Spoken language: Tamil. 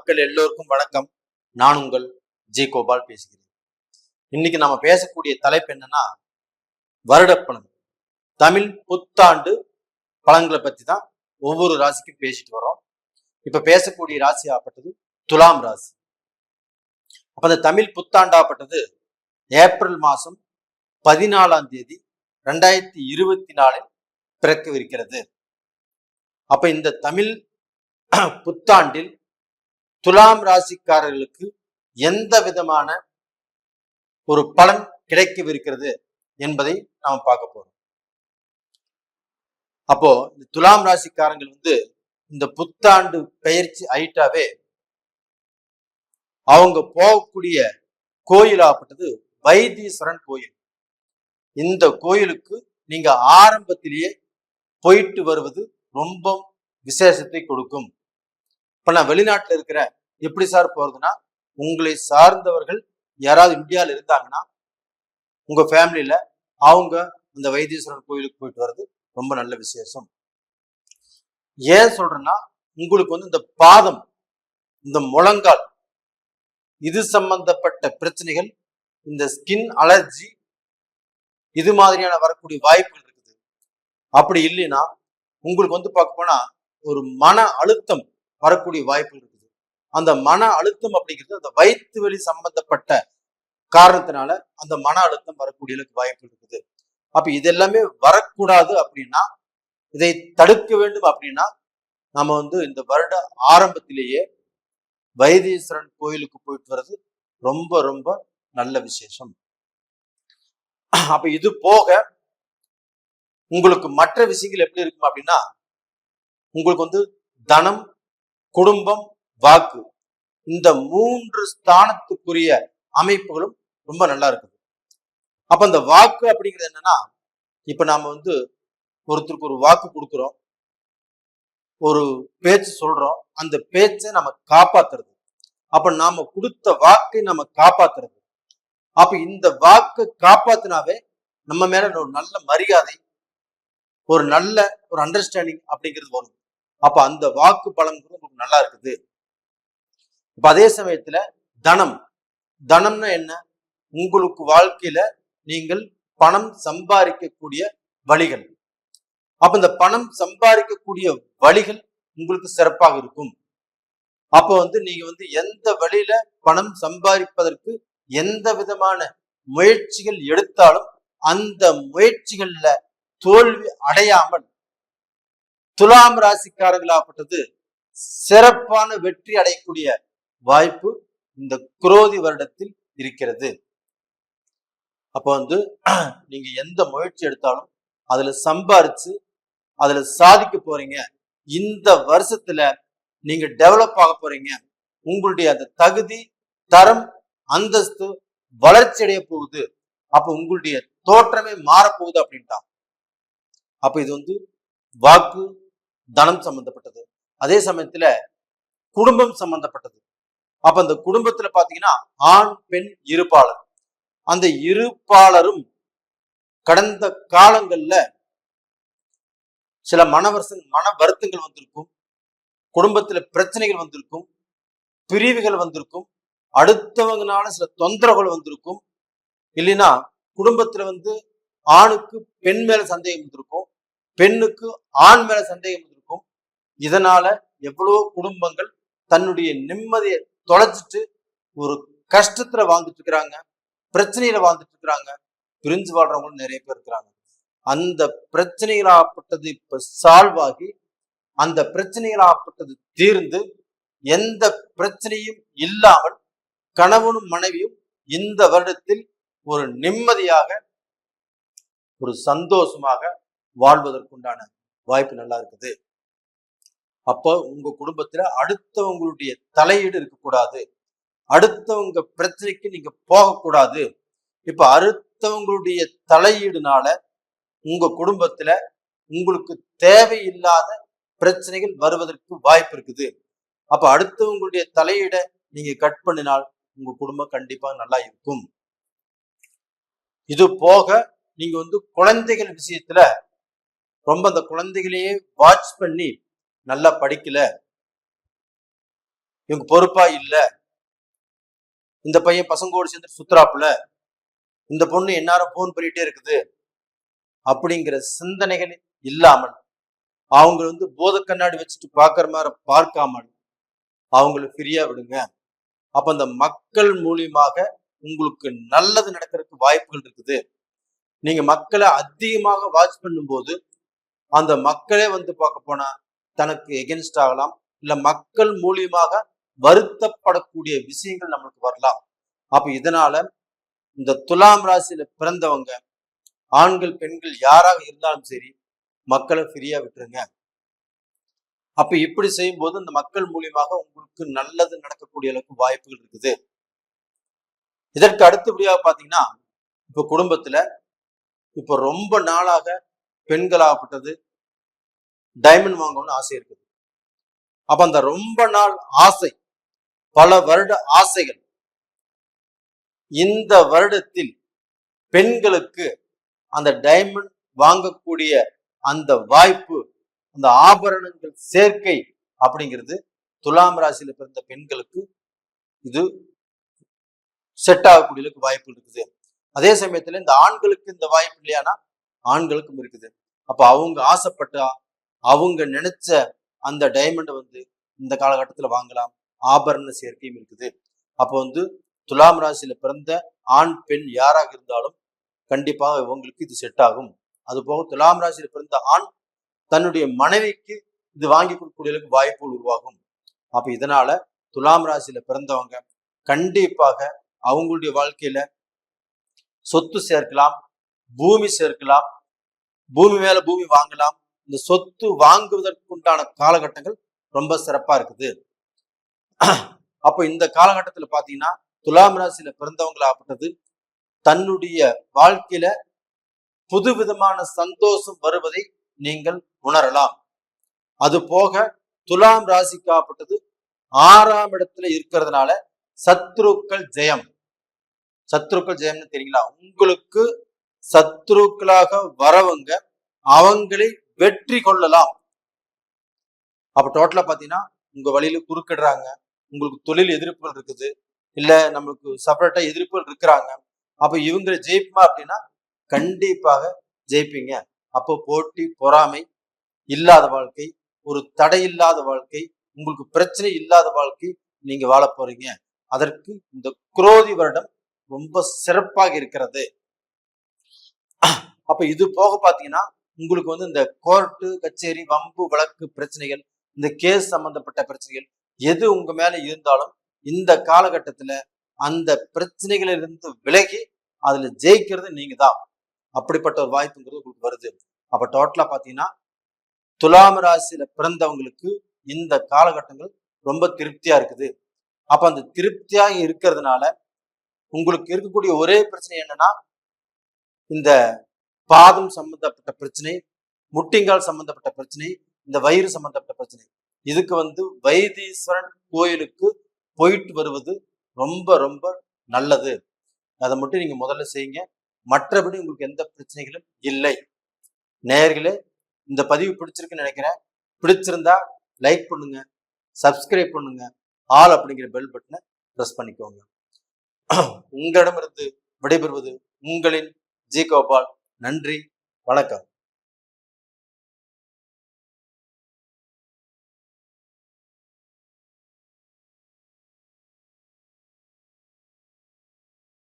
மக்கள் எல்லோருக்கும் வணக்கம். நான் உங்கள் ஜி கோபால் பேசுகிறேன். இன்னைக்கு நம்ம பேசக்கூடிய தலைப்பு என்னன்னா, வருடப்பலன், தமிழ் புத்தாண்டு பலன்களை பத்தி தான் ஒவ்வொரு ராசிக்கும் பேசிட்டு வரோம். இப்ப பேசக்கூடிய ராசி ஆப்பட்டது துலாம் ராசி. அப்ப அந்த தமிழ் புத்தாண்டாப்பட்டது ஏப்ரல் மாசம் 14ஆம் தேதி 2024 பிறக்கவிருக்கிறது. அப்ப இந்த தமிழ் புத்தாண்டில் துலாம் ராசிக்காரர்களுக்கு எந்த விதமான ஒரு பலன் கிடைக்கவிருக்கிறது என்பதை நாம் பார்க்க போறோம். அப்போ இந்த துலாம் ராசிக்காரங்கள் இந்த புத்தாண்டு பயிற்சி ஆயிட்டாவே அவங்க போகக்கூடிய கோயிலாகப்பட்டது வைத்தீஸ்வரன் கோயில். இந்த கோயிலுக்கு நீங்க ஆரம்பத்திலேயே போயிட்டு வருவது ரொம்ப விசேஷத்தை கொடுக்கும். இப்ப நான் வெளிநாட்டுல இருக்கிறேன், எப்படி சார் போறதுன்னா, உங்களை சார்ந்தவர்கள் யாராவது இந்தியாவில் இருந்தாங்கன்னா உங்க ஃபேமிலியில அவங்க இந்த வைத்தீஸ்வரன் கோயிலுக்கு போயிட்டு வர்றது ரொம்ப நல்ல விசேஷம். ஏன் சொல்றேன்னா, உங்களுக்கு இந்த பாதம், இந்த முழங்கால், இது சம்பந்தப்பட்ட பிரச்சனைகள், இந்த ஸ்கின் அலர்ஜி, இது மாதிரியான வரக்கூடிய வாய்ப்புகள் இருக்குது. அப்படி இல்லைன்னா உங்களுக்கு பார்க்க போனா ஒரு மன அழுத்தம் வரக்கூடிய வாய்ப்புகள் இருக்குது. அந்த மன அழுத்தம் அப்படிங்கிறது அந்த வயிற்று வலி சம்பந்தப்பட்ட காரணத்தினால அந்த மன அழுத்தம் வரக்கூடிய வாய்ப்பு இருக்குது. அப்ப இதெல்லாமே வரக்கூடாது அப்படின்னா, இதை தடுக்க வேண்டும் அப்படின்னா, நம்ம இந்த வருட ஆரம்பத்திலேயே வைத்தீஸ்வரன் கோயிலுக்கு போயிட்டு வர்றது ரொம்ப ரொம்ப நல்ல விசேஷம். அப்ப இது போக உங்களுக்கு மற்ற விஷயங்கள் எப்படி இருக்கும் அப்படின்னா, உங்களுக்கு தனம், குடும்பம், வாக்கு, இந்த 3 ஸ்தானத்துக்குரிய அமைப்புகளும் ரொம்ப நல்லா இருக்குது. அப்ப அந்த வாக்கு அப்படிங்கிறது என்னன்னா, இப்ப நாம ஒருத்தருக்கு ஒரு வாக்கு கொடுக்குறோம், ஒரு பேச்சு சொல்றோம், அந்த பேச்சை நம்ம காப்பாத்துறது. அப்ப நாம கொடுத்த வாக்கை நம்ம காப்பாத்துறது. அப்ப இந்த வாக்கு காப்பாத்தினாவே நம்ம மேல ஒரு நல்ல மரியாதை, ஒரு நல்ல ஒரு அண்டர்ஸ்டாண்டிங் அப்படிங்கிறது வரும். அப்ப அந்த வாக்கு பலன் உங்களுக்கு நல்லா இருக்குது. இப்ப அதே சமயத்துல தனம்னா என்ன? உங்களுக்கு வாழ்க்கையில நீங்கள் பணம் சம்பாதிக்கக்கூடிய வழிகள். அப்ப இந்த பணம் சம்பாதிக்கக்கூடிய வழிகள் உங்களுக்கு சிறப்பாக இருக்கும். அப்ப நீங்க எந்த வழியில பணம் சம்பாதிப்பதற்கு எந்த விதமான முயற்சிகள் எடுத்தாலும் அந்த முயற்சிகள்ல தோல்வி அடையாமல் துலாம் ராசிக்காரர்களாகப்பட்டது சிறப்பான வெற்றி அடையக்கூடிய வாய்ப்பு இந்த குரோதி வருடத்தில் இருக்கிறது. அப்ப நீங்க எந்த முயற்சி எடுத்தாலும் அதுல சம்பாரிச்சு அதுல சாதிக்க போறீங்க. இந்த வருஷத்துல நீங்க டெவலப் ஆக போறீங்க. உங்களுடைய அந்த தகுதி, தரம், அந்தஸ்து வளர்ச்சி அடைய போகுது. அப்ப உங்களுடைய தோற்றமே மாறப்போகுது அப்படின்ட்டா. அப்ப இது வாக்கு, தனம் சம்பந்தப்பட்டது. அதே சமயத்துல குடும்பம் சம்பந்தப்பட்டது. அப்ப அந்த குடும்பத்துல பாத்தீங்கன்னா ஆண் பெண் இருப்பாளர், அந்த இருப்பாளரும் கடந்த காலங்கள்ல சில மன வருத்தங்கள் வந்திருக்கும், குடும்பத்துல பிரச்சனைகள் வந்திருக்கும், பிரிவுகள் வந்திருக்கும், அடுத்தவங்கனால சில தொந்தரவுகள் வந்திருக்கும். இல்லைன்னா குடும்பத்துல ஆணுக்கு பெண் மேல சந்தேகம் வந்திருக்கும், பெண்ணுக்கு ஆண் மேல சந்தேகம் வந்திருக்கும். இதனால எவ்வளவோ குடும்பங்கள் தன்னுடைய நிம்மதியை தொலைச்சிட்டு ஒரு கஷ்டத்துல வாழ்ந்துட்டு இருக்கிறாங்க, பிரச்சனையில வாழ்ந்துட்டு இருக்கிறாங்க, பிரிஞ்சு வாழ்றவங்களும் நிறைய பேர் இருக்கிறாங்க. அந்த பிரச்சனைகளாகப்பட்டது இப்ப சால்வ் ஆகி, அந்த பிரச்சனைகளாகப்பட்டது தீர்ந்து, எந்த பிரச்சனையும் இல்லாமல் கணவனும் மனைவியும் இந்த வருடத்தில் ஒரு நிம்மதியாக, ஒரு சந்தோஷமாக வாழ்வதற்குண்டான வாய்ப்பு நல்லா இருக்குது. அப்போ உங்க குடும்பத்துல அடுத்தவங்களுடைய தலையீடு இருக்கக்கூடாது, அடுத்தவங்க பிரச்சனைக்கு நீங்க போகக்கூடாது. இப்ப அடுத்தவங்களுடைய தலையீடுனால உங்க குடும்பத்துல உங்களுக்கு தேவையில்லாத பிரச்சனைகள் வருவதற்கு வாய்ப்பு இருக்குது. அப்ப அடுத்தவங்களுடைய தலையீடை நீங்க கட் பண்ணினால் உங்க குடும்பம் கண்டிப்பா நல்லா இருக்கும். இது போக நீங்க குழந்தைகள் விஷயத்துல ரொம்ப அந்த குழந்தைகளையே வாட்ச் பண்ணி நல்லா படிக்கல, இவங்க பொறுப்பா இல்ல, இந்த பையன் பசங்கோடு சேர்ந்து சுத்துறாப்புல, இந்த பொண்ணு எந்நேரம் போன் பண்ணிட்டே இருக்குது அப்படிங்கிற சிந்தனைகள் இல்லாமல், அவங்க போத கண்ணாடி வச்சுட்டு பாக்குற மாதிரி பார்க்காமல் அவங்களை ஃப்ரீயா விடுங்க. அப்ப அந்த மக்கள் மூலியமாக உங்களுக்கு நல்லது நடக்கிறதுக்கு வாய்ப்புகள் இருக்குது. நீங்க மக்களை அதிகமாக வாட்ச் பண்ணும்போது அந்த மக்களே பார்க்க போனா தனக்கு எகென்ஸ்ட் ஆகலாம், இல்ல மக்கள் மூலியமாக வருத்தப்படக்கூடிய விஷயங்கள் நம்மளுக்கு வரலாம். அப்ப இதனால இந்த துலாம் ராசியில பிறந்தவங்க ஆண்கள் பெண்கள் யாராக இருந்தாலும் சரி மக்களை ஃப்ரீயா விட்டுருங்க. அப்ப இப்படி செய்யும் போது இந்த மக்கள் மூலியமாக உங்களுக்கு நல்லது நடக்கக்கூடிய அளவுக்கு வாய்ப்புகள் இருக்குது. இதற்கு அடுத்தபடியாக பாத்தீங்கன்னா, இப்ப குடும்பத்துல இப்ப ரொம்ப நாளாக பெண்களாகப்பட்டது டைமண்ட் வாங்கணும்னு ஆசை இருக்குது. அப்ப அந்த ரொம்ப நாள் ஆசை, பல வருட ஆசைகள் இந்த வருடத்தில் பெண்களுக்கு அந்த டைமண்ட் வாங்கக்கூடிய அந்த வாய்ப்பு, அந்த ஆபரணங்கள் சேர்க்கை அப்படிங்கிறது துலாம் ராசியில பிறந்த பெண்களுக்கு இது செட் ஆகக்கூடிய வாய்ப்பு இருக்குது. அதே சமயத்துல இந்த ஆண்களுக்கு இந்த வாய்ப்பு இல்லையானா ஆண்களுக்கும் இருக்குது. அப்ப அவங்க ஆசைப்பட்டா அவங்க நினைச்ச அந்த டைமண்டை இந்த காலகட்டத்துல வாங்கலாம். ஆபரண சேர்க்கையும் இருக்குது. அப்போ துலாம் ராசியில பிறந்த ஆண் பெண் யாராக இருந்தாலும் கண்டிப்பாக இவங்களுக்கு இது செட் ஆகும். அது போக துலாம் ராசியில பிறந்த ஆண் தன்னுடைய மனைவிக்கு இது வாங்கி கொடுக்கக்கூடிய வாய்ப்புகள் உருவாகும். அப்ப இதனால துலாம் ராசியில பிறந்தவங்க கண்டிப்பாக அவங்களுடைய வாழ்க்கையில சொத்து சேர்க்கலாம், பூமி சேர்க்கலாம், பூமி மேல பூமி வாங்கலாம். இந்த சொத்து வாங்குவதற்குண்டான காலகட்டங்கள் ரொம்ப சிறப்பா இருக்குது. அப்ப இந்த காலகட்டத்துல பாத்தீங்கன்னா துலாம் ராசியில பிறந்தவங்களாகப்பட்டது தன்னுடைய வாழ்க்கையில புதுவிதமான சந்தோஷம் வருவதை நீங்கள் உணரலாம். அது போக துலாம் ராசிக்காகப்பட்டது 6ஆம் இடத்துல இருக்கிறதுனால சத்ருக்கள் ஜெயம். சத்ருக்கள் ஜெயம்னு தெரியுங்களா? உங்களுக்கு சத்ருக்களாக வரவங்க அவங்களை வெற்றி கொள்ளலாம். அப்ப டோட்டலா பாத்தீங்கன்னா உங்க வழியில குறுக்கிடுறாங்க, உங்களுக்கு தொழில் எதிர்ப்புகள் இருக்குது, இல்ல நம்மளுக்கு செப்பரேட்டா எதிர்ப்புகள் இருக்கிறாங்க. அப்ப இவங்களை ஜெயிப்பா அப்படின்னா கண்டிப்பாக ஜெயிப்பீங்க. அப்போ போட்டி பொறாமை இல்லாத வாழ்க்கை, ஒரு தடை இல்லாத வாழ்க்கை, உங்களுக்கு பிரச்சனை இல்லாத வாழ்க்கை நீங்க வாழ போறீங்க. அதற்கு இந்த குரோதி வருடம் ரொம்ப சிறப்பாக இருக்கிறது. அப்ப இது போக பாத்தீங்கன்னா உங்களுக்கு இந்த கோர்ட்டு கச்சேரி வம்பு வழக்கு பிரச்சனைகள், இந்த கேஸ் சம்பந்தப்பட்ட பிரச்சனைகள் எது உங்க மேல இருந்தாலும் இந்த காலகட்டத்துல அந்த பிரச்சனைகளிலிருந்து விலகி அதுல ஜெயிக்கிறது நீங்க தான். அப்படிப்பட்ட ஒரு வாய்ப்புங்கிறது உங்களுக்கு வருது. அப்ப டோட்டலா பாத்தீங்கன்னா துலாம் ராசியில பிறந்தவங்களுக்கு இந்த காலகட்டங்கள் ரொம்ப திருப்தியா இருக்குது. அப்ப அந்த திருப்தியாக இருக்கிறதுனால உங்களுக்கு இருக்கக்கூடிய ஒரே பிரச்சனை என்னன்னா இந்த பாதம் சம்பந்தப்பட்ட பிரச்சனை, முட்டிங்கால் சம்பந்தப்பட்ட பிரச்சனை, இந்த வயிறு சம்பந்தப்பட்ட பிரச்சனை. இதுக்கு வைத்தீஸ்வரன் கோயிலுக்கு போயிட்டு வருவது ரொம்ப ரொம்ப நல்லது. அதை மட்டும் நீங்க முதல்ல செய்யுங்க. மற்றபடி உங்களுக்கு எந்த பிரச்சனைகளும் இல்லை. நேயர்களே, இந்த பதிவு பிடிச்சிருக்குன்னு நினைக்கிறேன். பிடிச்சிருந்தா லைக் பண்ணுங்க, சப்ஸ்கிரைப் பண்ணுங்க, ஆல் அப்படிங்கிற பெல் பட்டனை பிரஸ் பண்ணிக்கோங்க. உங்களிடமிருந்து விடைபெறுவது உங்களின் ஜி கோபால். நன்றி, வணக்கம்.